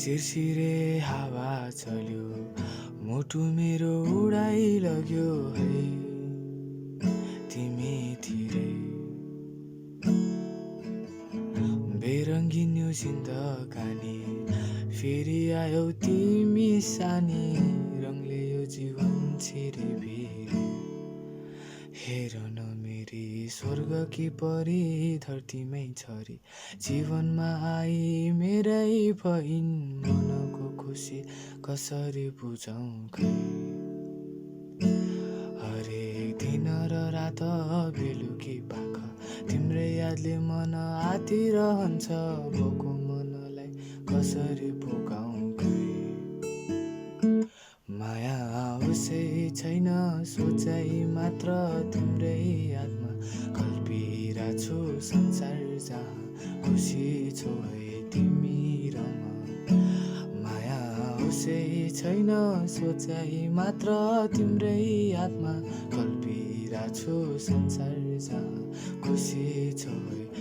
सिरसिरे हावा चल्यो मुटु मेरो उडाइलग्यो है तिमीतिरै बेरङ्गिन यो जिन्दगानी फेरि आयौ तिमी सानी रङले यो जीवन छिरिभिरी हेर न मेरी स्वर्ग कि परी धरतीमै छरी जीवनमा आई मेरै भइन् मनको खुसी कसरी बुझौँ खै हरेक दिन र रात बेलुकी पाख तिम्रै यादले मन आतिरहन्छ भोको मनलाई कसरी पुगाउँ खै माया उसै छैन सोचाइ मात्र तिम्रै यादमा कल्पिरहेछु संसार जहाँ खुसी छौ है तिमी र म माया उसै छैन सोचाइ मात्र तिम्रै यादमा कल्पिरहेछु संसार जहाँ खुसी छौ है